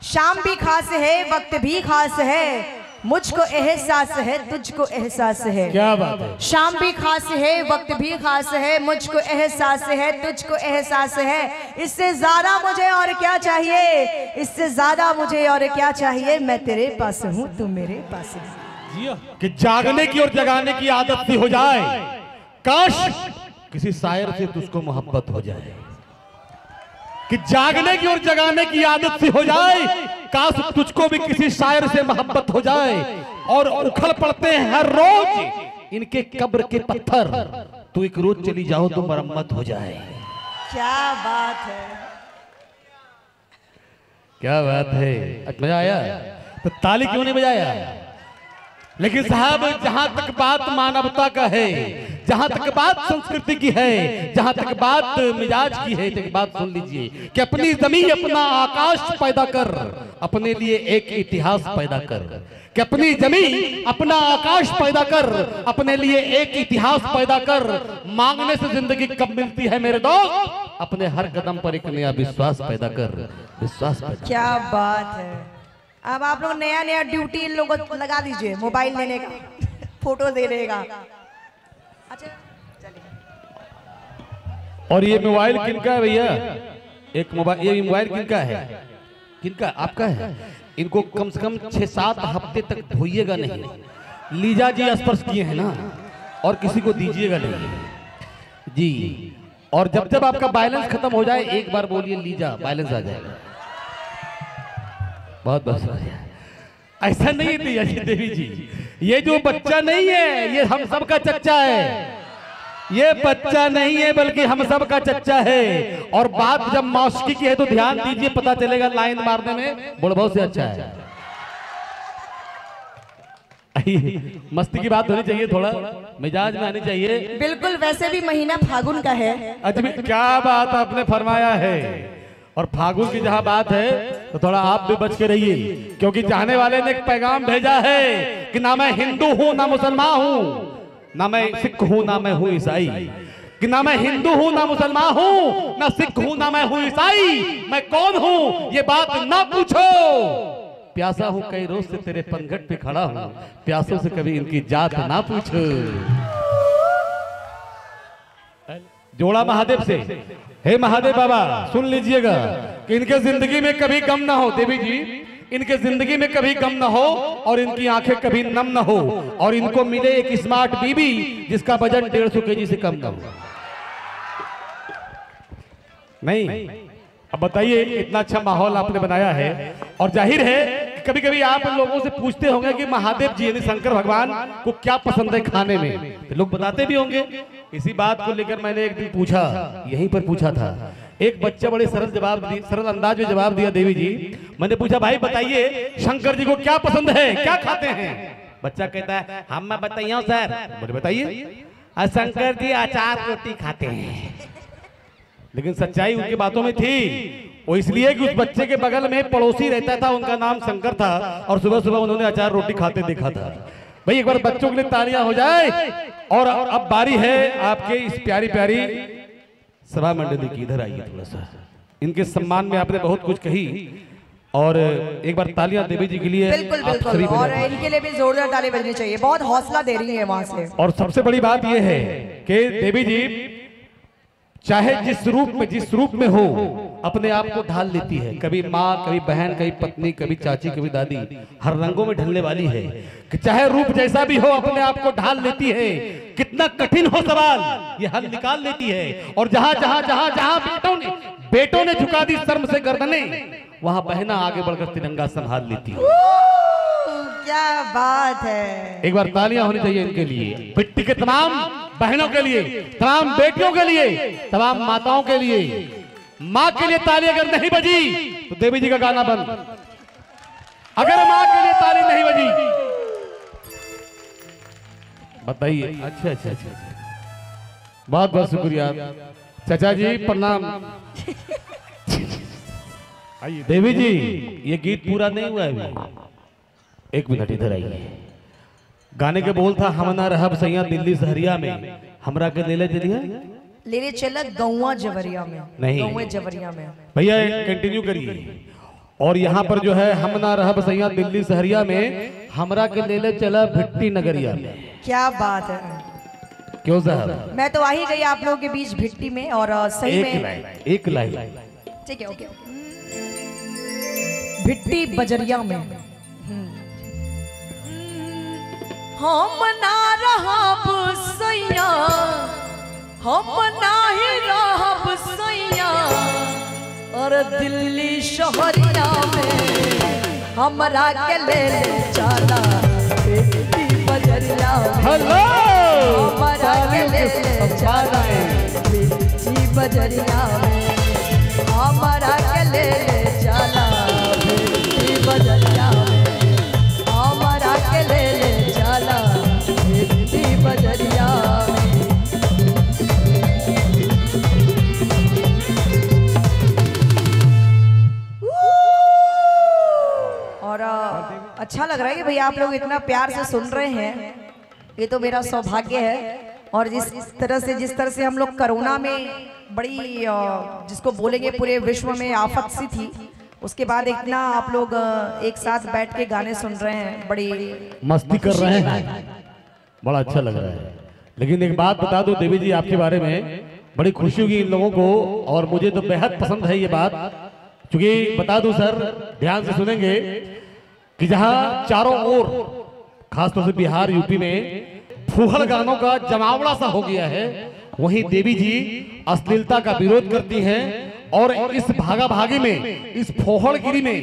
शाम भी खास है, वक्त भी खास है, मुझको एहसास है, तुझको एहसास है। क्या बात है। शाम भी खास है, वक्त भी खास है, मुझको एहसास है, तुझको एहसास है। इससे ज्यादा मुझे और क्या चाहिए, इससे ज्यादा मुझे और क्या चाहिए। मैं तेरे पास हूँ, तू मेरे पास है। कि जागने की और जगाने की आदत सी हो जाए, काश किसी शायर से तुझको मोहब्बत हो जाए। कि जागने की और जगाने की आदत सी हो जाए, काश तुझको भी किसी शायर से मोहब्बत हो जाए। और उखड़ पड़ते हैं हर रोज इनके कब्र के पत्थर, तू एक रोज चली जाओ तो मरम्मत हो जाए। क्या बात है, क्या बात है। मजा आया तो ताली क्यों नहीं बजाया। लेकिन साहब जहां तक बात मानवता का है, जहां तक बात संस्कृति की है, जहां तक बात मिजाज की है, एक बात सुन लीजिए कि अपनी जमीन अपना आकाश पैदा कर, अपने लिए एक इतिहास पैदा कर। कि अपनी जमीन अपना आकाश पैदा कर, अपने लिए एक इतिहास पैदा कर। मांगने से जिंदगी कब मिलती है मेरे दोस्त, अपने हर कदम पर एक नया विश्वास पैदा कर, विश्वास पैदा। क्या बात है। अब आप लोग नया नया ड्यूटी इन लोगों को लगा दीजिए, मोबाइल लेने का, फोटो देने का। अच्छा चलिए। और ये मोबाइल किनका है भैया, एक मोबाइल, ये मोबाइल किनका है, किनका, आपका है। इनको कम से कम 6-7 हफ्ते तक धोइएगा नहीं। लीजा जी स्पर्श किए हैं ना, और किसी को दीजिएगा नहीं जी। और जब जब आपका बैलेंस खत्म हो जाए एक बार बोलिए लीजा, बैलेंस आ जाएगा। बहुत बहुत ऐसा नहीं है देवी जी, ये जो बच्चा नहीं है ये हम सब का चच्चा है। ये बच्चा नहीं है बल्कि हम सब का चच्चा है। और बात जब मौसीकी की है तो ध्यान दीजिए, पता चलेगा लाइन मारने में बुढ़बो से अच्छा है। मस्ती की बात होनी चाहिए, थोड़ा मिजाज में आनी चाहिए। बिल्कुल, वैसे भी महीना फागुन का है। अजमेर, क्या बात आपने फरमाया है। और फागुन की जहां बात है तो थोड़ा आप भी बच के रहिए, क्योंकि चाहने वाले ने एक पैगाम भेजा है कि ना मैं हिंदू हूं ना मुसलमान हूं, ना मैं सिख हूं ना मैं हूं ईसाई। कि ना मैं हिंदू हूं ना मुसलमान हूं, ना सिख हूं ना मैं हूं ईसाई। मैं कौन हूं ये बात ना पूछो, प्यासा हूं कई रोज से तेरे पनघट पे खड़ा हूं, प्यासों से कभी इनकी जात ना पूछो। जोड़ा महादेव से, हे महादेव बाबा सुन लीजिएगा कि इनके जिंदगी में कभी गम ना हो। देवी जी, इनके जिंदगी में कभी गम ना हो और इनकी आंखें कभी नम ना हो, और इनको मिले एक स्मार्ट बीबी जिसका वजन 150 केजी से कम ना हो। नहीं, अब बताइए, इतना अच्छा माहौल आपने बनाया है। और जाहिर है कभी कभी आप लोगों से पूछते होंगे कि महादेव जी यानी शंकर भगवान को क्या पसंद है खाने में, तो लोग बताते भी होंगे। इसी बात को लेकर मैंने एक दिन पूछा, यहीं पर पूछा था। एक बच्चा बड़े सरल अंदाज में जवाब दिया देवी जी। मैंने पूछा भाई बताइए शंकर जी को क्या पसंद है, क्या खाते हैं। बच्चा कहता है हम मैं बताइए सर। बोले बताइए। शंकर जी अचार रोटी खाते हैं। लेकिन सच्चाई उनकी बातों में थी, वो इसलिए कि उस बच्चे के बगल में पड़ोसी रहता था, उनका नाम शंकर था, और सुबह सुबह उन्होंने अचार रोटी खाते देखा था। भाई एक बार बच्चों के लिए तालियां हो जाए। और अब बारी है आपके इस प्यारी प्यारी सभा मंडली की, इधर आइए थोड़ा सा। इनके सम्मान में आपने बहुत कुछ कही, और एक बार तालियां देवी जी के लिए। बिल्कुल बिल्कुल, और इनके लिए भी जोरदार ताली बजनी चाहिए, बहुत हौसला दे रही है वहां से। और सबसे बड़ी बात यह है कि देवी जी चाहे जिस रूप में हो अपने आप को ढाल लेती है। कभी माँ, कभी बहन, कभी पत्नी, कभी चाची, कभी दादी, हर रंगों में ढलने वाली है। कि चाहे रूप जैसा भी हो अपने आप को ढाल लेती है। कितना कठिन हो सवाल ये हल निकाल लेती है। और जहां जहां जहां जहां बेटों ने झुका दी शर्म से गर्दने, वहां बहना आगे बढ़कर तिरंगा संभाल लेती है। क्या बात है। एक बार तालियां होनी चाहिए इनके लिए, मिट्टी के तमाम बहनों के लिए, तमाम बेटियों के लिए, तमाम माताओं के लिए। माँ के लिए ताली अगर नहीं बजी तो देवी जी का गाना बंद। अगर माँ के लिए ताली नहीं बजी बताइए। अच्छा अच्छा अच्छा, बहुत बहुत शुक्रिया चाचा जी, प्रणाम। आइए देवी जी, ये गीत पूरा नहीं हुआ है अभी। एक मिनट इधर आइए। गाने के बोल था हम ना रहब सैया दिल्ली सहरिया में, हमरा के ले ले चला गौवा जवरिया में। नहीं, गौवे जवरिया में। भैया कंटिन्यू करिए। और यहाँ पर जो है हम ना रहब सैया दिल्ली सहरिया में हमरा के ले ले चला भिट्टी नगरिया में। क्या बात है, क्यों साहब? मैं तो आ ही गई आप लोगों के बीच भिट्टी में और सही में एक लाइन ठीक है। ओके भिट्टी बजरिया में हम ना रहब सैया, हम ना ही रहब सैया, और दिल्ली शहरिया में हमरा के ले चला भिट्टी बजरिया में। हेलो हमरा के ले चला भिट्टी बजरिया में, हमरा के ले चला भिट्टी बजरिया में, हमरा के ले चला भिट्टी बजरिया में। और अच्छा लग रहा है कि भैया आप लोग इतना प्यार से सुन रहे हैं, ये तो मेरा सौभाग्य है। और जिस तरह से हम लोग कोरोना में बड़ी जिसको बोलेंगे पूरे विश्व में आफत सी थी, उसके बाद इतना आप लोग एक साथ बैठ के गाने सुन रहे हैं, बड़ी मस्ती कर रहे हैं, बड़ा अच्छा लग रहा है। लेकिन एक बात बता दो देवी जी आपके बारे में, बड़ी खुशी होगी इन लोगों को और मुझे तो बेहद पसंद है ये बात। क्योंकि बता दूं सर, ध्यान से सुनेंगे कि जहां चारों ओर खासतौर से बिहार यूपी में फूहड़ गानों का जमावड़ा सा हो गया है, वहीं देवी जी अश्लीलता का विरोध करती हैं और इस भागा भागी में, इस फोहड़गिरी में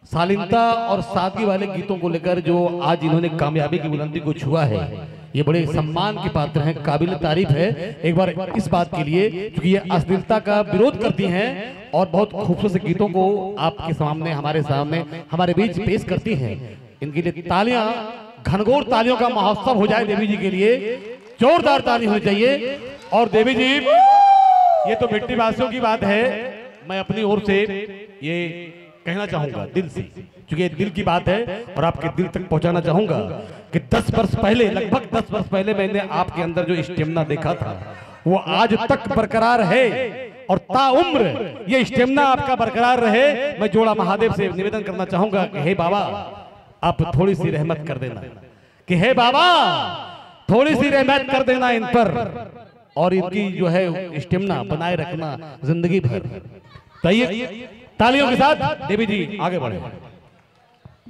शालीनता और सादगी वाले गीतों को लेकर जो आज इन्होंने कामयाबी की बुलंदी को छुआ है, ये बड़े सम्मान के पात्र हैं, काबिल तारीफ है। एक बार इस बात के लिए क्योंकि ये अश्लीलता का विरोध करती हैं और बहुत खूबसूरत गीतों को आपके सामने, हमारे सामने, हमारे बीच पेश करती हैं। इनके लिए तालियां, घनघोर तालियों का महोत्सव हो जाए देवी जी के लिए, जोरदार ताली होनी चाहिए। और देवी जी, ये तो मिट्टी वासियों की बात है, मैं अपनी ओर से ये कहना चाहूंगा दिल से, क्योंकि ये दिल की बात है और आपके दिल तक पहुंचाना चाहूंगा कि 10 वर्ष पहले, लगभग 10 वर्ष पहले मैंने आपके अंदर जो स्टेमिना देखा था वो आज तक बरकरार है और ताउम्र ये स्टेमिना आपका बरकरार रहे। मैं जोड़ा महादेव से निवेदन करना चाहूंगा कि हे बाबा आप थोड़ी सी रहमत कर देना, कि हे बाबा थोड़ी सी रहमत कर देना इन पर और इनकी जो है स्टेमिना बनाए रखना जिंदगी भर। तो ये तालियों के साथ देवी जी आगे बढ़े।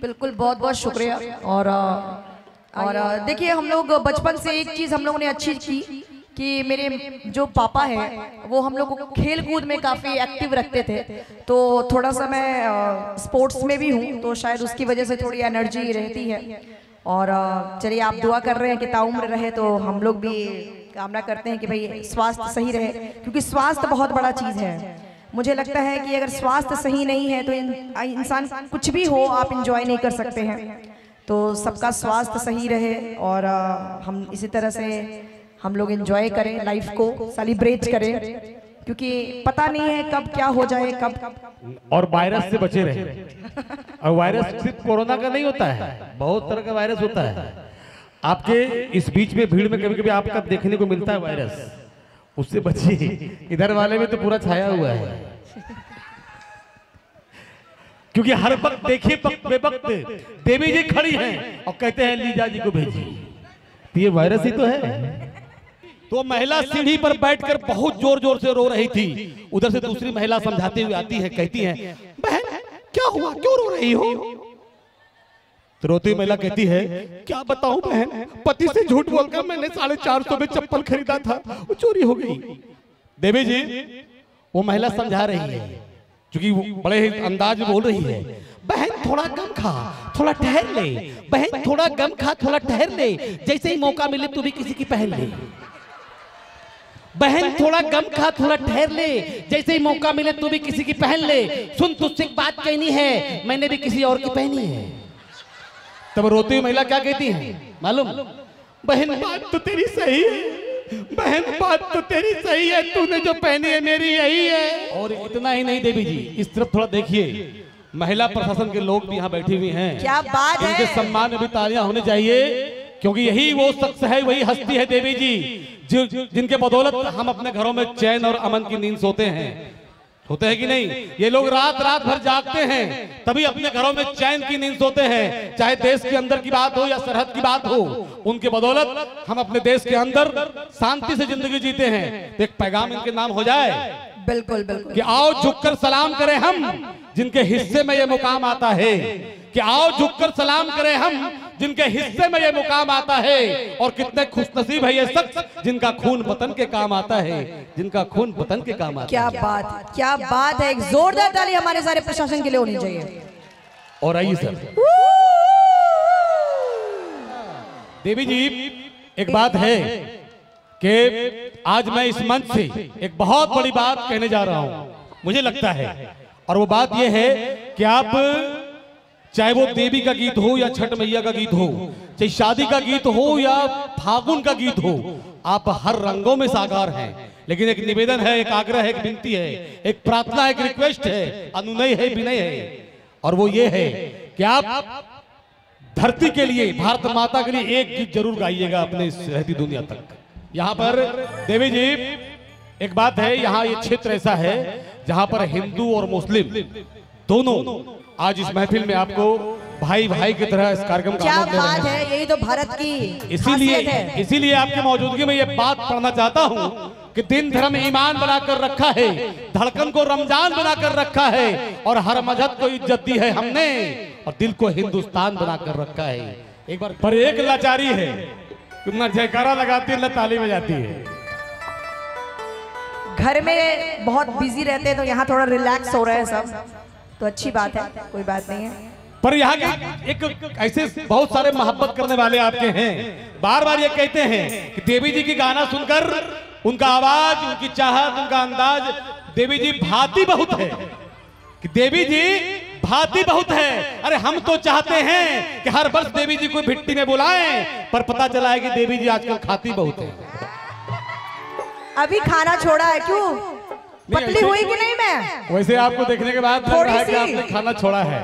बिल्कुल, बहुत बहुत शुक्रिया। और देखिए, हम लोग बचपन से एक चीज हम लोगों ने अच्छी की कि मेरे जो पापा हैं वो हम लोग को खेल कूद में काफ़ी एक्टिव रखते थे, तो थोड़ा सा मैं स्पोर्ट्स में भी हूँ, तो शायद उसकी वजह से थोड़ी एनर्जी रहती है। और चलिए, आप दुआ कर रहे हैं कि ताउम्र रहे, तो हम लोग भी कामना करते हैं कि भाई स्वास्थ्य सही रहे, क्योंकि स्वास्थ्य बहुत बड़ा चीज़ है। मुझे लगता है कि अगर स्वास्थ्य सही नहीं है तो इंसान कुछ भी हो आप इंजॉय नहीं कर सकते हैं। तो सबका स्वास्थ्य सही रहे और हम इसी तरह से हम लोग एंजॉय करें, लाइफ को सेलिब्रेट करें, क्योंकि पता नहीं है कब क्या हो जाए, कब। और वायरस से बचे रहे। और वायरस सिर्फ कोरोना का नहीं होता है, बहुत तरह का वायरस होता है। आपके इस बीच में भीड़ में कभी कभी आपका देखने को मिलता है वायरस, उससे बचिए। इधर वाले में तो पूरा छाया हुआ है, क्योंकि हर वक्त देखिए बेवक्त देवी जी खड़ी हैं और कहते हैं लीजा जी को भेजिए, तो ये वायरस ही तो है। तो महिला सीढ़ी पर बैठकर बहुत जोर जोर से रो रही थी, उधर से दूसरी महिला समझाती हुई आती है, कहती है बहन क्या हुआ, क्यों रो रही हो? तो रोती महिला कहती है क्या बताऊं बहन, पति से झूठ बोलकर मैंने 450 में चप्पल खरीदा था, वो चोरी हो गई। देवी जी वो महिला समझा रही है, क्योंकि वो बड़े ही अंदाज में बोल रही है, बहन थोड़ा गम खा, थोड़ा ठहर ले, बहन थोड़ा गम खा, थोड़ा ठहर ले, जैसे ही मौका मिले तू भी किसी की पहन ले। बहन थोड़ा गम खा, थोड़ा ठहर ले, जैसे ही मौका मिले तू भी किसी की पहन ले। सुन, तुझसे एक बात कहनी है, मैंने भी किसी और की पहनी है। तब रोती हुई महिला क्या कहती है मालूम? बहन बात तो तेरी सही है, बहन बात तो तेरी सही है, तूने जो पहनी है मेरी यही है। और इतना ही नहीं देवी जी, इस तरफ थोड़ा देखिए, महिला प्रशासन के लोग भी यहाँ बैठी हुई हैं। क्या बात है, इनके सम्मान में भी तालियां होनी चाहिए, क्योंकि यही वो शख्स है, वही हस्ती है देवी जी जिनके बदौलत हम अपने घरों में चैन और अमन की नींद सोते हैं। होते हैं कि नहीं? ये लोग रात रात भर जागते हैं, तभी अपने घरों में चैन की नींद सोते हैं। चाहे देश के अंदर की बात हो या सरहद की बात हो, उनके बदौलत हम अपने देश के अंदर शांति से जिंदगी जीते हैं। तो एक पैगाम इनके नाम हो जाए, बिल्कुल बिल्कुल, कि आओ झुककर सलाम करें हम जिनके हिस्से में ये मुकाम आता है, कि आओ झुककर सलाम करें हम जिनके हिस्से में ये मुकाम आता है। और कितने खुशनसीब है ये शख्स जिनका खून वतन के काम आता है, जिनका खून वतन के काम आता है। क्या बात है। एक जोरदार ताली हमारे सारे प्रशासन के लिए होनी चाहिए। और आइए सर, देवी जी, एक बात है कि आज मैं इस मंच से एक बहुत बड़ी बात कहने जा रहा हूं, मुझे लगता है। और वो बात ये है कि आप, चाहे वो देवी का गीत हो या छठ मैया का गीत हो, चाहे शादी का गीत हो या फागुन का गीत हो, आप हर रंगों में साकार हैं। लेकिन एक निवेदन है, एक आग्रह है, एक विनती है, एक प्रार्थना, एक रिक्वेस्ट है, अनुनय है, विनय है। और वो ये है कि आप धरती के लिए, भारत माता के लिए एक गीत जरूर गाइएगा अपने इस रहती दुनिया तक। यहाँ पर देवी जी, एक बात है, यहाँ ये क्षेत्र ऐसा है जहाँ पर हिंदू और मुस्लिम दोनों आज इस महफिल में आपको भाई भाई की तरह इस कार्यक्रम का क्या बात है, यही तो भारत की इसीलिए आपकी मौजूदगी में ये बात पढ़ना चाहता हूँ कि दिन धर्म ईमान बनाकर रखा है, धड़कन को रमजान बनाकर रखा है, और हर मजहब को इज्जत दी है हमने, और दिल को हिंदुस्तान बनाकर रखा है। एक बार पर एक लाचारी है, कितना जयकारा लगाती है, ताली बजाती है। घर में बहुत बिजी रहते हैं तो यहाँ थोड़ा रिलैक्स हो रहे हैं सब, तो अच्छी बात है, कोई बात नहीं है। पर यहाँ के एक ऐसे बहुत सारे मोहब्बत करने वाले आपके हैं, बार बार ये कहते हैं कि देवी जी की गाना सुनकर उनका आवाज, उनकी चाहत, उनका अंदाज, देवी जी भाती बहुत है, कि देवी जी भाती बहुत है। अरे हम तो चाहते हैं कि हर वर्ष देवी जी को भिट्टी में बुलाएं, पर पता चला है कि देवी जी आजकल खाती बहुत है। अभी खाना छोड़ा है, क्यों पतली हुई कि नहीं? मैं वैसे आपको देखने के बाद लग रहा है कि आपने खाना छोड़ा है।